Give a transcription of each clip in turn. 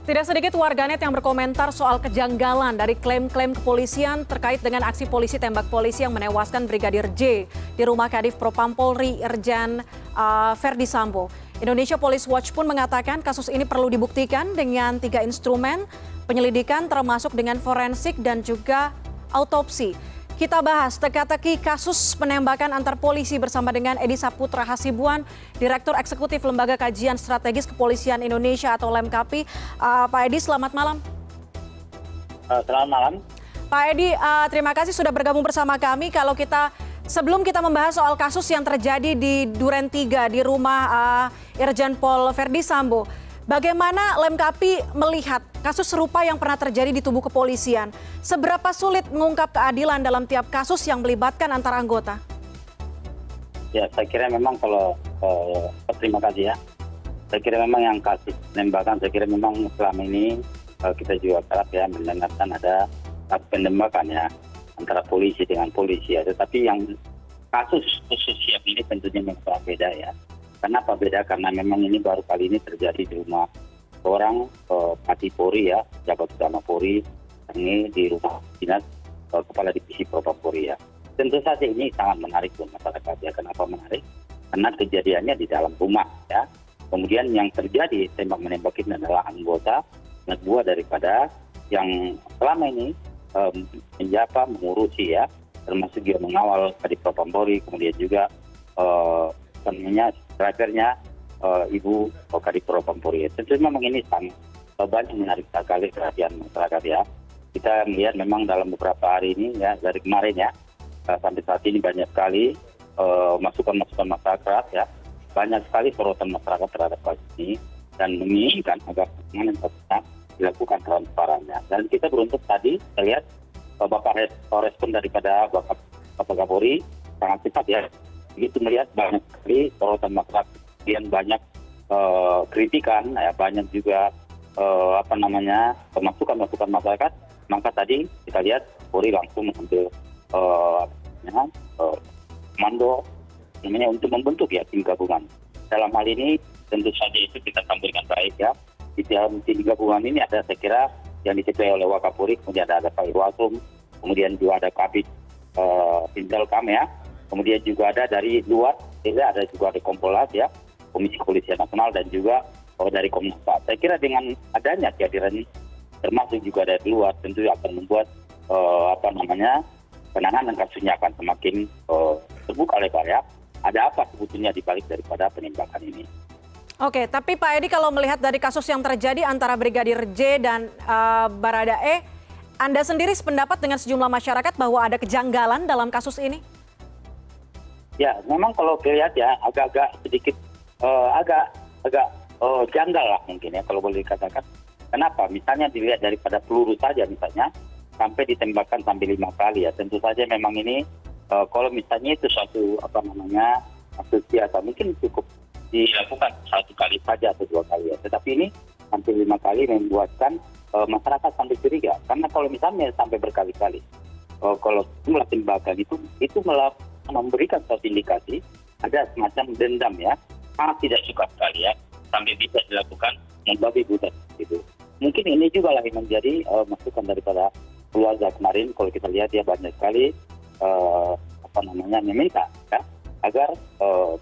Tidak sedikit warganet yang berkomentar soal kejanggalan dari klaim-klaim kepolisian terkait dengan aksi polisi tembak polisi yang menewaskan Brigadir J di rumah Kadif Propam Polri Irjen Verdi Sambo. Indonesia Police Watch pun mengatakan kasus ini perlu dibuktikan dengan 3 instrumen penyelidikan termasuk dengan forensik dan juga autopsi. Kita bahas teka-teki kasus penembakan antar polisi bersama dengan Edi Saputra Hasibuan, Direktur Eksekutif Lembaga Kajian Strategis Kepolisian Indonesia atau LEMKAPI. Pak Edi, selamat malam. Selamat malam. Pak Edi, terima kasih sudah bergabung bersama kami. Sebelum kita membahas soal kasus yang terjadi di Duren 3 di rumah Irjen Pol Verdi Sambo, bagaimana LEMKAPI melihat kasus serupa yang pernah terjadi di tubuh kepolisian? Seberapa sulit mengungkap keadilan dalam tiap kasus yang melibatkan antar anggota? Ya, saya kira memang terima kasih ya. Saya kira memang yang kasus penembakan, saya kira memang selama ini kita juga kerap ya mendengarkan ada kasus penembakan ya antara polisi dengan polisi ya. Tetapi yang kasus khusus yang ini tentunya memang beda ya. Kenapa beda? Karena memang ini baru kali ini terjadi di rumah orang Pati Polri ya, jabat utama Polri, ini di rumah dinas Kepala Divisi Propam Polri ya. Tentu saja ini sangat menarik buat masyarakat ya. Kenapa menarik? Karena kejadiannya di dalam rumah ya. Kemudian yang terjadi tembak menembak ini adalah anggota anak buah daripada yang selama ini menjapa, mengurusi ya, termasuk juga mengawal Kadif Propam Polri, kemudian juga drivernya Ibu Kadif Propam Polri. Tentu memang ini sangat banyak menarik sekali perhatian masyarakat ya. Kita melihat memang dalam beberapa hari ini ya, dari kemarin ya, sampai saat ini banyak sekali masukan-masukan masyarakat ya, banyak sekali sorotan masyarakat terhadap kasus ini dan menginginkan agar penanganan kasusnya dilakukan transparannya. Dan kita beruntung tadi kita lihat Bapak respon daripada Bapak Kapolri sangat cepat ya. Begitu melihat banyak sekali sorotan masyarakat, kemudian banyak kritikan, ya, banyak juga masukan masyarakat. Maka tadi kita lihat Polri langsung mengambil komando untuk membentuk ya tim gabungan. Dalam hal ini tentu saja itu kita sampaikan baik ya. Di dalam tim gabungan ini ada saya kira yang diketuai oleh Wakapolri, kemudian ada Pak Irwasum, kemudian juga ada Kabid Intelkam ya. Kemudian juga ada dari luar, ada juga dari Kompolnas ya, Komisi Kepolisian Nasional dan juga dari Komnas HAM. Saya kira dengan adanya kehadiran ini, termasuk juga dari luar, tentu akan membuat penanganan kasusnya akan semakin terbuka lebar ya. Ada apa sebetulnya dibalik daripada penembakan ini? Oke, tapi Pak Edi kalau melihat dari kasus yang terjadi antara Brigadir J dan Baradae, Anda sendiri sependapat dengan sejumlah masyarakat bahwa ada kejanggalan dalam kasus ini? Ya, memang kalau dilihat ya agak-agak sedikit janggal lah mungkin ya kalau boleh dikatakan. Kenapa? Misalnya dilihat daripada peluru saja misalnya sampai ditembakkan sampai 5 kali ya. Tentu saja memang ini kalau misalnya itu suatu kasus biasa mungkin cukup dilakukan 1 kali saja atau 2 kali ya. Tetapi ini hampir 5 kali membuatkan masyarakat sampai curiga. Karena kalau misalnya sampai berkali-kali, kalau jumlah tembakan itu memberikan suatu indikasi ada semacam dendam ya, sangat tidak suka sekali ya, sampai bisa dilakukan membabi buta gitu. Mungkin ini juga lah yang menjadi masukan daripada keluarga kemarin. Kalau kita lihat ya banyak sekali meminta ya, agar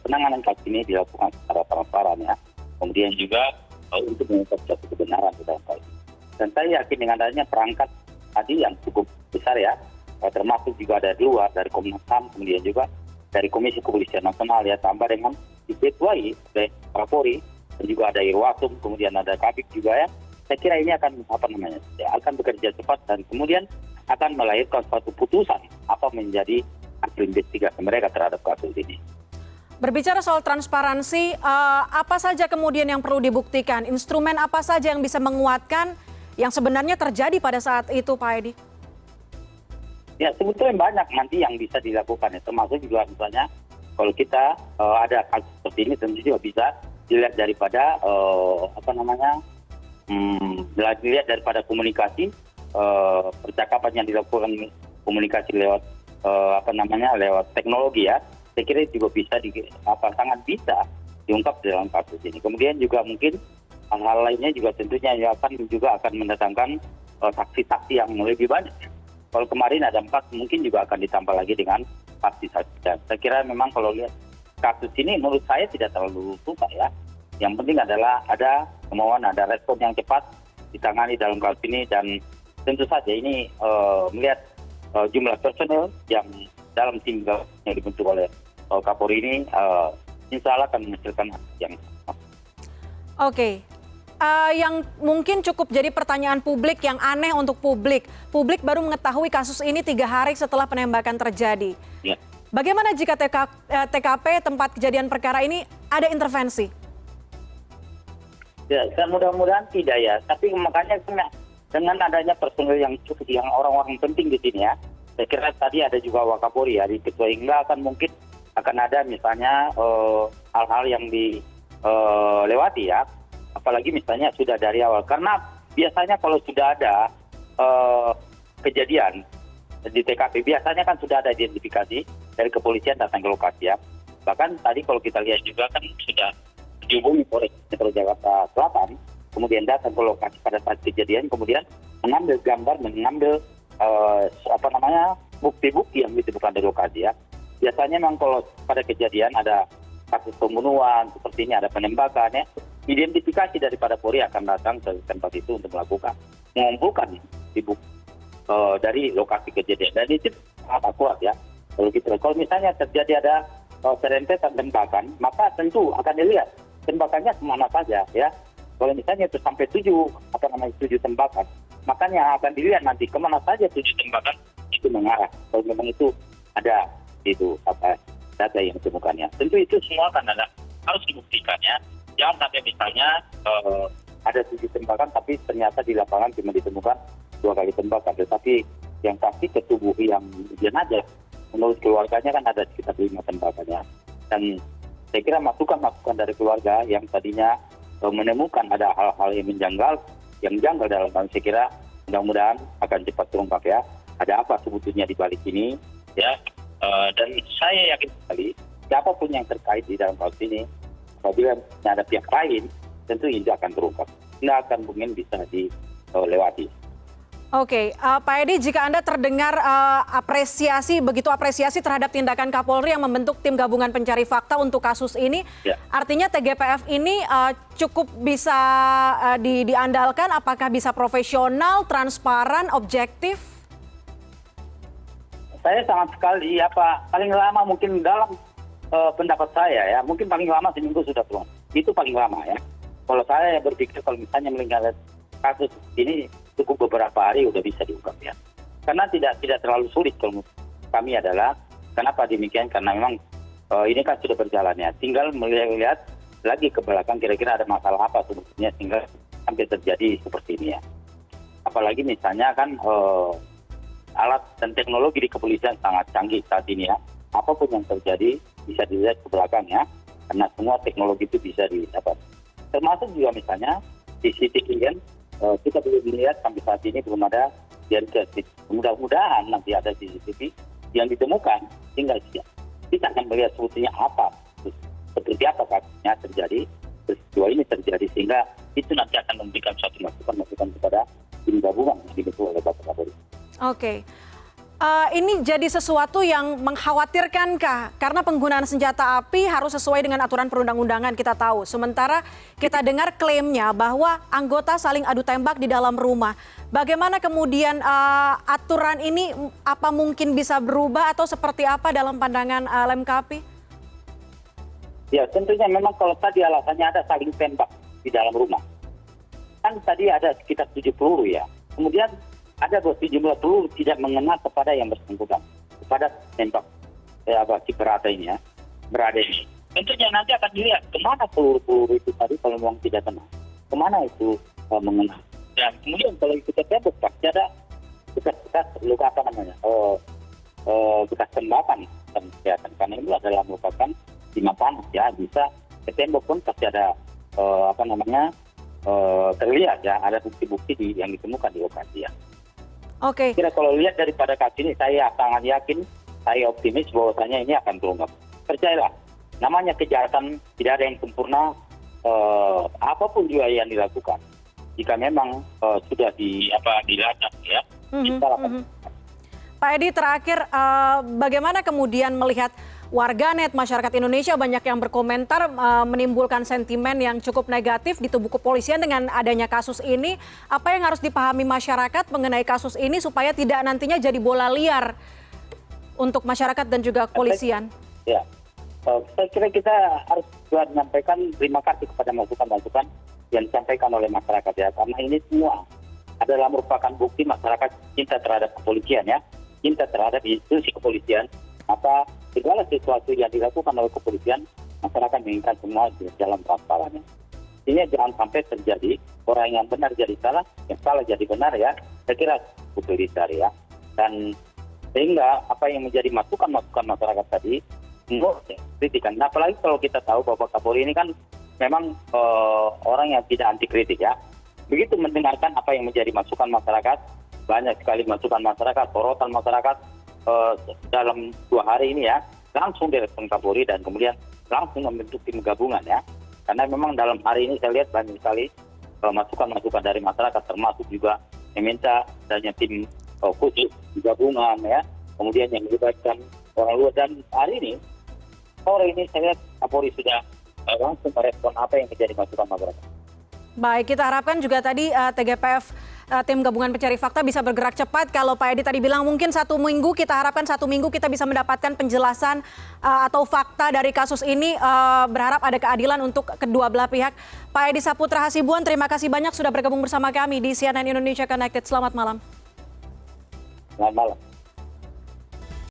penanganan kasus ini dilakukan secara transparan ya. Kemudian juga untuk mengungkap suatu kebenaran di dalam kasus. Dan saya yakin dengan adanya perangkat tadi yang cukup besar ya, termasuk juga dari luar, dari Komnas HAM, kemudian juga dari Komisi Kepolisian Nasional ya, tambah dengan diketuai oleh Kapolri, dan juga ada Irwasum, kemudian ada Kabid juga ya. Saya kira ini akan akan bekerja cepat dan kemudian akan melahirkan suatu putusan apa menjadi hasil investigasi mereka terhadap kasus ini. Berbicara soal transparansi, apa saja kemudian yang perlu dibuktikan? Instrumen apa saja yang bisa menguatkan yang sebenarnya terjadi pada saat itu, Pak Edi? Ya, sebetulnya banyak nanti yang bisa dilakukan ya, termasuk juga misalnya kalau kita ada kasus seperti ini tentu juga bisa dilihat daripada dilihat daripada komunikasi, percakapan yang dilakukan komunikasi lewat lewat teknologi ya. Saya kira juga bisa sangat bisa diungkap dalam kasus ini. Kemudian juga mungkin hal-hal lainnya juga tentunya akan mendatangkan saksi-saksi yang lebih banyak. Kalau kemarin ada 4, mungkin juga akan ditambah lagi dengan saksi-saksi. Dan saya kira memang kalau lihat kasus ini menurut saya tidak terlalu susah ya. Yang penting adalah ada kemauan, ada respon yang cepat ditangani dalam kasus ini, dan tentu saja ini melihat jumlah personel yang dalam tim yang dibentuk oleh Kapolri ini insya Allah akan menghasilkan yang Oke. Yang mungkin cukup jadi pertanyaan publik yang aneh untuk publik. Publik baru mengetahui kasus ini 3 hari setelah penembakan terjadi. ya. Bagaimana jika TKP tempat kejadian perkara ini ada intervensi? Ya, mudah-mudahan tidak ya. Tapi makanya dengan adanya personel yang cukup, yang orang-orang penting di sini ya. Saya kira tadi ada juga Wakapolri ya, di Ketua Hingga akan ada misalnya hal-hal yang dilewati ya. Apalagi misalnya sudah dari awal. Karena biasanya kalau sudah ada kejadian di TKP, biasanya kan sudah ada identifikasi dari kepolisian datang ke lokasi ya. Bahkan tadi kalau kita lihat juga kan sudah dihubungi Polres Metro Jakarta Selatan, kemudian datang ke lokasi pada saat kejadian, kemudian mengambil gambar, mengambil bukti-bukti yang ditemukan dari lokasi ya. Biasanya memang kalau pada kejadian ada kasus pembunuhan seperti ini, ada penembakan ya, identifikasi daripada Polri akan datang ke tempat itu untuk mengumpulkan bukti dari lokasi kejadian, dan itu sangat akurat ya. Kalau misalnya terjadi ada serentetan tembakan, maka tentu akan dilihat tembakannya kemana saja ya. Kalau misalnya itu sampai 7 tembakan, makanya akan dilihat nanti kemana saja 7 tembakan itu mengarah. Kalau memang itu ada itu data yang ditemukannya, tentu itu semua harus dibuktikan ya. Jangan sampai misalnya ada 7 tembakan tapi ternyata di lapangan cuma ditemukan 2 kali tembakan, tetapi yang pasti ke tubuh yang jenazah menurut keluarganya kan ada sekitar 5 tembakannya. Dan saya kira masukan dari keluarga yang tadinya menemukan ada hal-hal yang janggal dalam hal, saya kira mudah-mudahan akan cepat terungkap ya. Ada apa sebetulnya di balik ini ya. Dan saya yakin sekali siapapun yang terkait di dalam kasus ini, apabila ada pihak lain, tentu ini akan terungkap. Tidak akan mungkin bisa dilewati. Oke, Pak Edi, jika Anda terdengar apresiasi terhadap tindakan Kapolri yang membentuk tim gabungan pencari fakta untuk kasus ini, ya. Artinya TGPF ini cukup bisa diandalkan, apakah bisa profesional, transparan, objektif? Saya sangat sekali, paling lama mungkin dalam pendapat saya ya, mungkin paling lama seminggu sudah keluar. Itu paling lama ya. Kalau saya berpikir kalau misalnya melihat kasus ini cukup beberapa hari udah bisa diungkap ya. Karena tidak terlalu sulit kalau kami adalah, kenapa demikian? Karena memang ini kan sudah berjalan ya. Tinggal melihat lagi ke belakang kira-kira ada masalah apa sebetulnya sehingga sampai terjadi seperti ini ya. Apalagi misalnya kan alat dan teknologi di kepolisian sangat canggih saat ini ya. Apapun yang terjadi bisa dilihat ke belakang ya. Karena semua teknologi itu bisa didapat. Termasuk juga misalnya CCTV kan, kita belum melihat sampai saat ini belum ada diagnosis. Mudah-mudahan nanti ada CCTV yang ditemukan, tinggal kita akan melihat sebetulnya apa, seperti apa kasusnya terjadi, peristiwa ini terjadi, sehingga itu nanti akan memberikan suatu masukan kepada tim gabungan yang dibentuk oleh Bapak Kapolri. Oke. Ini jadi sesuatu yang mengkhawatirkankah? Karena penggunaan senjata api harus sesuai dengan aturan perundang-undangan, kita tahu. Sementara kita dengar klaimnya bahwa anggota saling adu tembak di dalam rumah. Bagaimana kemudian aturan ini, apa mungkin bisa berubah atau seperti apa dalam pandangan LMKP? Ya, tentunya memang kalau tadi alasannya ada saling tembak di dalam rumah. Kan tadi ada sekitar 7 peluru ya. Kemudian ada jumlah peluru tidak mengena kepada yang bersangkutan, kepada tembak si berada ini ya, berada ini. Tentunya nanti akan dilihat kemana peluru itu tadi kalau memang tidak kena, kemana itu mengena. Dan kemudian kalau itu tembak pasti ada bekas luka bekas tembakan dan kesehatan, karena itu adalah merupakan timah panas ya, bisa ketembak pun pasti ada terlihat ya, ada bukti-bukti yang ditemukan di lokasi ya. Oke. Kira kalau lihat daripada kasus ini, saya sangat yakin, saya optimis bahwasanya ini akan terungkap. Percayalah, namanya kejahatan tidak ada yang sempurna, apapun juga yang dilakukan, jika memang sudah dilacak ya, kita lakukan. Pak Edi, terakhir bagaimana kemudian melihat warganet masyarakat Indonesia banyak yang berkomentar menimbulkan sentimen yang cukup negatif di tubuh kepolisian dengan adanya kasus ini. Apa yang harus dipahami masyarakat mengenai kasus ini supaya tidak nantinya jadi bola liar untuk masyarakat dan juga kepolisian? Ya, saya kira kita harus juga menyampaikan terima kasih kepada masukan-masukan yang disampaikan oleh masyarakat ya, karena ini semua adalah merupakan bukti masyarakat cinta terhadap kepolisian ya, cinta terhadap institusi kepolisian. Maka segala sesuatu yang dilakukan oleh kepolisian, masyarakat menginginkan semua dalam transparannya. Ini jangan sampai terjadi orang yang benar jadi salah, yang salah jadi benar ya. Saya kira betul dicari ya. Dan sehingga apa yang menjadi masukan-masukan masyarakat tadi, kritikan. Nah, apalagi kalau kita tahu bahwa Kapolri ini kan memang orang yang tidak anti kritik ya. Begitu mendengarkan apa yang menjadi masukan masyarakat, banyak sekali masukan masyarakat, sorotan masyarakat dalam 2 hari ini ya, langsung direspon Kapolri dan kemudian langsung membentuk tim gabungan ya. Karena memang dalam hari ini saya lihat banyak sekali masukan-masukan dari masyarakat, termasuk juga meminta adanya tim khusus gabungan ya, kemudian yang melibatkan orang luar. Dan hari ini, sore ini saya lihat Kapolri sudah langsung merespon apa yang menjadi masukan masyarakat. Baik, kita harapkan juga tadi TGPF tim gabungan pencari fakta bisa bergerak cepat. Kalau Pak Edi tadi bilang mungkin 1 minggu, kita harapkan 1 minggu kita bisa mendapatkan penjelasan atau fakta dari kasus ini. Berharap ada keadilan untuk kedua belah pihak. Pak Edi Saputra Hasibuan, terima kasih banyak sudah bergabung bersama kami di CNN Indonesia Connected. Selamat malam. Selamat malam.